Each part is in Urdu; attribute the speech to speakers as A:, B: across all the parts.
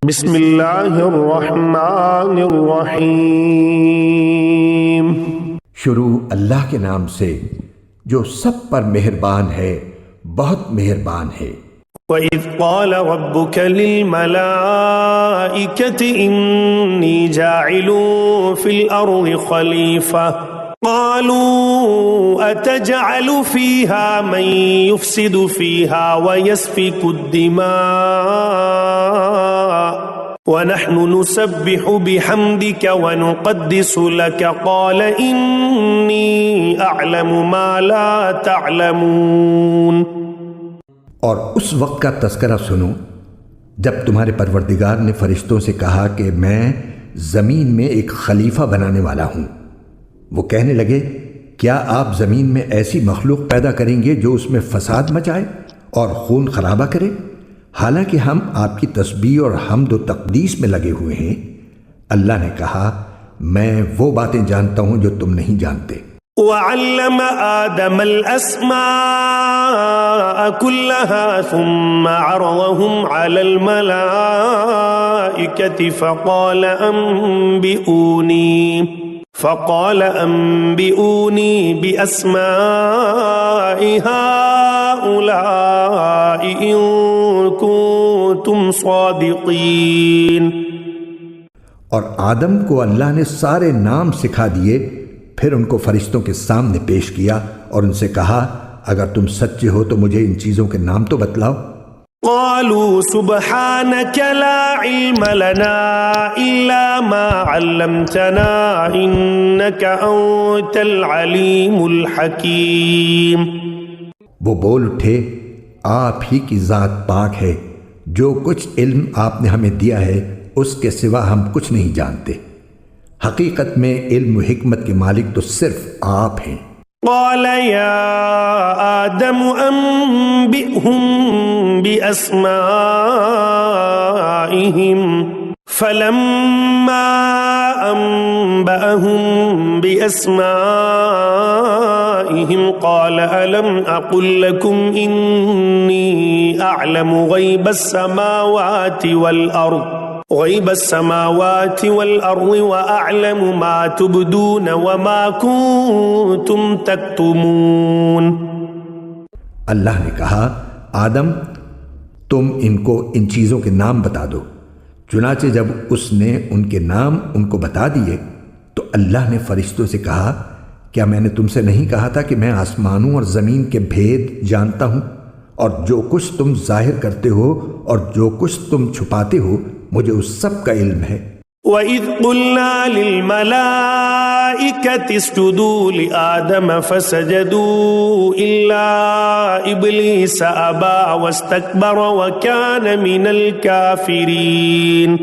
A: بسم اللہ الرحمن الرحیم۔
B: شروع اللہ کے نام سے جو سب پر مہربان ہے، بہت مہربان ہے۔
A: وَإِذْ قَالَ رَبُّكَ لِلْمَلَائِكَةِ إِنِّي جَاعِلٌ فِي الْأَرْضِ خَلِيفَةً قَالُوا أَتَجْعَلُ فِيهَا مَن يُفْسِدُ فِيهَا وَيَسْفِكُ الدِّمَاءَ وَنَحْنُ نُسَبِّحُ بِحَمْدِكَ وَنُقَدِّسُ لَكَ قَالَ إِنِّي أَعْلَمُ مَا لَا تَعْلَمُونَ۔
B: اور اس وقت کا تذکرہ سنو جب تمہارے پروردگار نے فرشتوں سے کہا کہ میں زمین میں ایک خلیفہ بنانے والا ہوں۔ وہ کہنے لگے کیا آپ زمین میں ایسی مخلوق پیدا کریں گے جو اس میں فساد مچائے اور خون خرابہ کرے؟ حالانکہ ہم آپ کی تسبیح اور حمد و تقدیس میں لگے ہوئے ہیں۔ اللہ نے کہا میں وہ باتیں جانتا ہوں جو تم نہیں جانتے۔
A: وَعَلَّمَ آدَمَ الْأَسْمَاءَ كُلَّهَا ثُمَّ عَرَضَهُمْ عَلَى الْمَلَائِكَةِ فقال أنبئوني بأسماء هؤلاء إن كنتم صادقين۔
B: اور آدم کو اللہ نے سارے نام سکھا دیے، پھر ان کو فرشتوں کے سامنے پیش کیا اور ان سے کہا اگر تم سچے ہو تو مجھے ان چیزوں کے نام تو بتلاؤ۔
A: قالوا سبحانك لا علم لنا إلا ما علمتنا إنك أنت العليم الحكيم۔
B: وہ بول اٹھے آپ ہی کی ذات پاک ہے، جو کچھ علم آپ نے ہمیں دیا ہے اس کے سوا ہم کچھ نہیں جانتے۔ حقیقت میں علم و حکمت کے مالک تو صرف آپ ہیں۔
A: قال يا آدم أنبئهم بأسمائهم فلما أنبأهم بأسمائهم قال ألم أقل لكم إني أعلم غيب السماوات والأرض وأعلم ما تبدون وما كنتم تكتمون۔
B: اللہ نے کہا آدم تم ان کو ان چیزوں کے نام بتا دو۔ چنانچہ جب اس نے ان کے نام ان کو بتا دیے تو اللہ نے فرشتوں سے کہا کیا میں نے تم سے نہیں کہا تھا کہ میں آسمانوں اور زمین کے بھید جانتا ہوں، اور جو کچھ تم ظاہر کرتے ہو اور جو کچھ تم چھپاتے ہو مجھے اس سب کا علم ہے۔
A: وَإِذْ قُلْنَا لِلْمَلَائِكَةِ اسْجُدُوا لِآدَمَ فَسَجَدُوا إِلَّا إِبْلِيسَ أَبَى وَاسْتَكْبَرَ وَكَانَ مِنَ الْكَافِرِينَ۔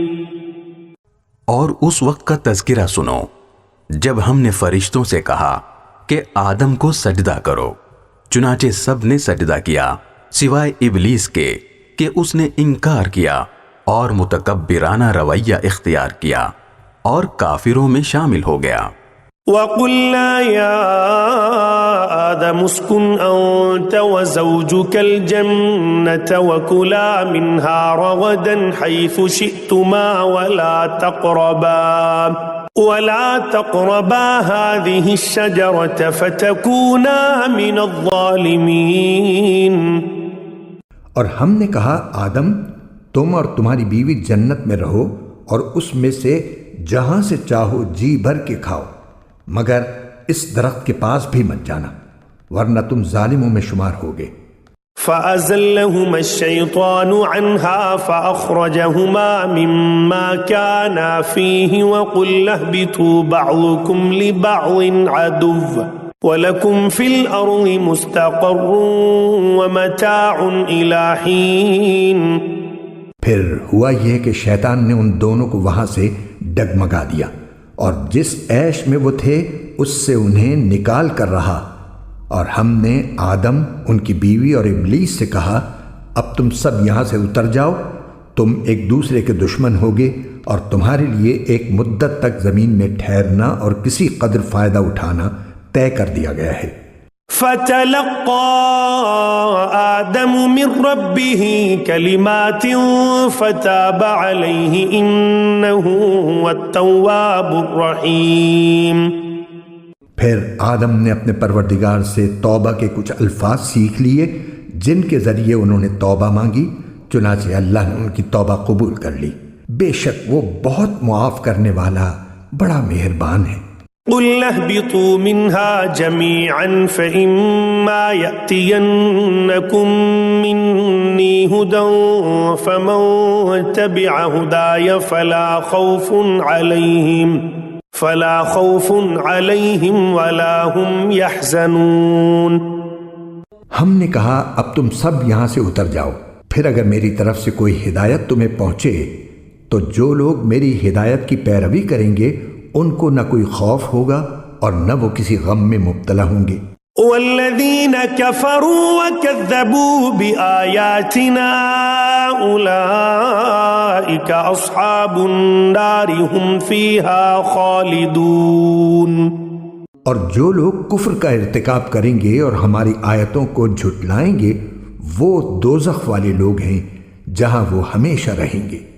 C: اور اس وقت کا تذکرہ سنو جب ہم نے فرشتوں سے کہا کہ آدم کو سجدہ کرو، چنانچہ سب نے سجدہ کیا سوائے ابلیس کے کہ اس نے انکار کیا اور متکبرانہ رویہ اختیار کیا اور کافروں میں شامل ہو گیا۔
A: وَقُلْنَا يَا آدَمُ اسْكُنْ أَنْتَ وَزَوْجُكَ الْجَنَّةَ وَكُلَا مِنْهَا رَغَدًا حَيْثُ شِئْتُمَا وَلَا تَقْرَبَا هَذِهِ الشَّجَرَةَ فَتَكُونَا مِنَ الظَّالِمِينَ۔
B: اور ہم نے کہا آدم تم اور تمہاری بیوی جنت میں رہو اور اس میں سے جہاں سے چاہو جی بھر کے کھاؤ، مگر اس درخت کے پاس بھی مت جانا ورنہ تم ظالموں میں شمار ہوگے۔
A: فَأَزَلَّهُمَا الشَّيْطَانُ عَنْهَا فَأَخْرَجَهُمَا مِمَّا كَانَا فِيهِ وَقُلْنَا اهْبِطُوا بَعْضُكُمْ لِبَعْضٍ عَدُوٌّ وَلَكُمْ فِي الْأَرْضِ مُسْتَقَرٌّ وَمَتَاعٌ إِلَى حِينٍ۔
B: پھر ہوا یہ کہ شیطان نے ان دونوں کو وہاں سے ڈگمگا دیا اور جس عیش میں وہ تھے اس سے انہیں نکال کر رہا، اور ہم نے آدم ان کی بیوی اور ابلیس سے کہا اب تم سب یہاں سے اتر جاؤ، تم ایک دوسرے کے دشمن ہوگے اور تمہارے لیے ایک مدت تک زمین میں ٹھہرنا اور کسی قدر فائدہ اٹھانا طے کر دیا گیا ہے۔
A: فتلقى آدم من ربه كلمات فتاب عليه إنه هو التواب الرحيم۔
B: پھر آدم نے اپنے پروردگار سے توبہ کے کچھ الفاظ سیکھ لیے جن کے ذریعے انہوں نے توبہ مانگی، چنانچہ اللہ نے ان کی توبہ قبول کر لی، بے شک وہ بہت معاف کرنے والا بڑا مہربان ہے۔
A: قُلْنَا اهْبِطُوا مِنْهَا جَمِيعًا فَإِمَّا يَأْتِيَنَّكُم مِّنِّي هُدًى فَمَن تَبِعَ هُدَايَ فَلَا خَوْفٌ عَلَيْهِمْ وَلَا هُمْ يَحْزَنُونَ۔
B: ہم نے کہا اب تم سب یہاں سے اتر جاؤ، پھر اگر میری طرف سے کوئی ہدایت تمہیں پہنچے تو جو لوگ میری ہدایت کی پیروی کریں گے ان کو نہ کوئی خوف ہوگا اور نہ وہ کسی غم میں مبتلا ہوں گے۔
A: والذین کفروا وکذبوا بآیاتنا اولئک اصحاب النار هم فیہا خالدون۔
B: اور جو لوگ کفر کا ارتکاب کریں گے اور ہماری آیتوں کو جھٹلائیں گے وہ دوزخ والے لوگ ہیں جہاں وہ ہمیشہ رہیں گے۔